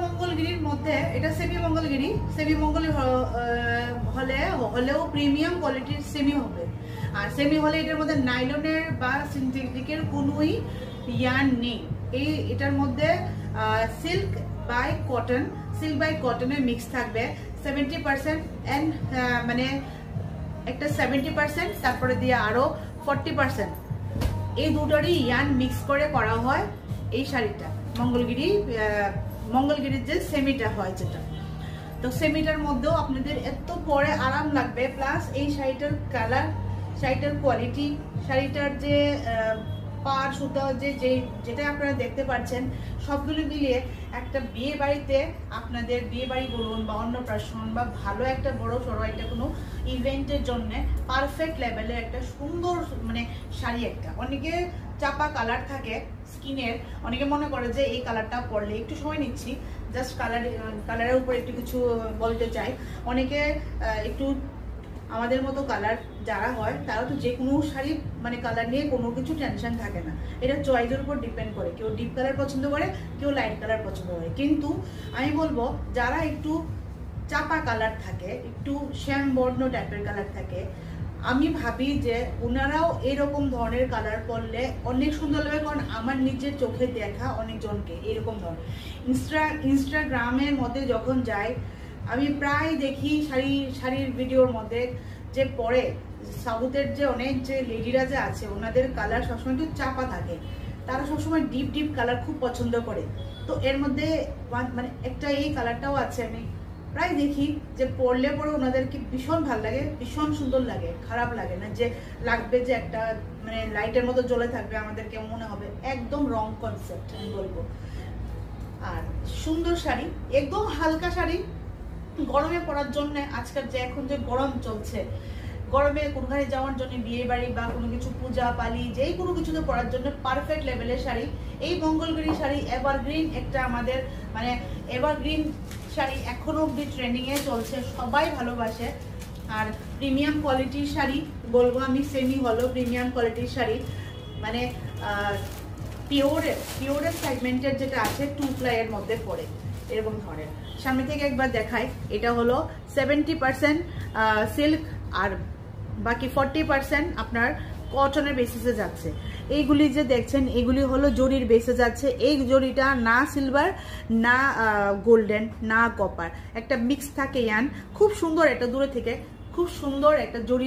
মঙ্গলগিরির মধ্যে এটা semi Mangalagiri, semi Mangalagiri হলেও প্রিমিয়াম কোয়ালিটির সেমি হবে। আর সেমি হলে এটার মধ্যে নাইলনের বা সিনথেটিকের কোনোই ইয়ান নেই। এটার মধ্যে সিল্ক বাই কটনের মিক্স থাকবে 70% এন্ড মানে একটা 70%, তারপরে দিয়ে আরো 40%, এই দুটোরই ইয়ান মিক্স করে করা হয় এই শাড়িটা। মঙ্গলগিরির যে সেমিটা হয় যেটা, তো সেমিটার মধ্যেও আপনাদের এত পরে আরাম লাগবে। প্লাস এই শাড়িটার কালার, শাড়িটার কোয়ালিটি, শাড়িটার যে পার সুতা যেটা আপনারা দেখতে পাচ্ছেন, সবগুলো মিলিয়ে একটা বিয়ে বাড়িতে, আপনাদের বিয়ে বাড়ি বলুন বা অন্নপ্রাশন বা ভালো একটা বড় সড়ো একটা কোনো ইভেন্টের জন্য পারফেক্ট লেভেলের একটা সুন্দর মানে শাড়ি একটা। অনেকে চাপা কালার থাকে স্কিনের, অনেকে মনে করে যে এই কালারটা পরলে, একটু সময় নিচ্ছি জাস্ট কালারের উপর একটু কিছু বলতে চাই। অনেকে একটু আমাদের মতো কালার যারা হয় তারা তো যে কোনো শাড়ি মানে কালার নিয়ে কোনো কিছু টেনশন থাকে না, এটা চয়েসের উপর ডিপেন্ড করে। কেউ ডিপ কালার পছন্দ করে, কেউ লাইট কালার পছন্দ করে। কিন্তু আমি বলবো যারা একটু চাপা কালার থাকে, একটু শ্যাম বর্ণ টাইপের কালার থাকে, আমি ভাবি যে ওনারাও এরকম ধরনের কালার পরলে অনেক সুন্দর লাগবে। কারণ আমার নিজের চোখে দেখা অনেকজনকে এরকম ধরনের ইনস্টাগ্রামের মধ্যে যখন যাই, আমি প্রায় দেখি শাড়ির ভিডিওর মধ্যে যে পরে সাউথের যে অনেক যে লেডিরা যে আছে, ওনাদের কালার সবসময় একটু চাপা থাকে, তারা সবসময় ডিপ কালার খুব পছন্দ করে। তো এর মধ্যে মানে একটা এই কালারটাও আছে, আমি প্রায় দেখি যে পরলে পরে ওনাদেরকে ভীষণ ভালো লাগে, ভীষণ সুন্দর লাগে, খারাপ লাগে না যে লাগবে যে একটা মানে লাইটের মতো জ্বলে থাকবে, আমাদেরকে মনে হবে একদম রং কনসেপ্ট আমি বলবো। আর সুন্দর শাড়ি, একদম হালকা শাড়ি গরমে পরার জন্য। আজকাল যে এখন যে গরম চলছে, গরমে কোনখানে যাওয়ার জন্য, বিয়ে বাড়ি বা কোনো কিছু পূজা পালি যেই কোনো কিছুতে পরার জন্য পারফেক্ট লেভেলের শাড়ি এই মঙ্গলগিরি শাড়ি। এভারগ্রিন একটা আমাদের মানে এভারগ্রিন শাড়ি এখনো অব্দি ট্রেন্ডিং এ চলছে, সবাই ভালোবাসে। আর প্রিমিয়াম কোয়ালিটির শাড়ি বলবো আমি, সেমি হলো প্রিমিয়াম কোয়ালিটির শাড়ি, মানে পিওরের সেগমেন্টের যেটা আছে 2 ply এর মধ্যে পড়ে এরকম ধরনের। সামনে থেকে একবার দেখাই, এটা হলো 70% সিল্ক আর বাকি 40% আপনার কটনের বেসিসে যাচ্ছে। এইগুলি যে দেখছেন এগুলি হলো জরির বেসে যাচ্ছে। এই জরিটা না সিলভার না গোল্ডেন না কপার, একটা মিক্স থাকে ইয়ান। খুব সুন্দর, একটা দূরে থেকে খুব সুন্দর একটা জরি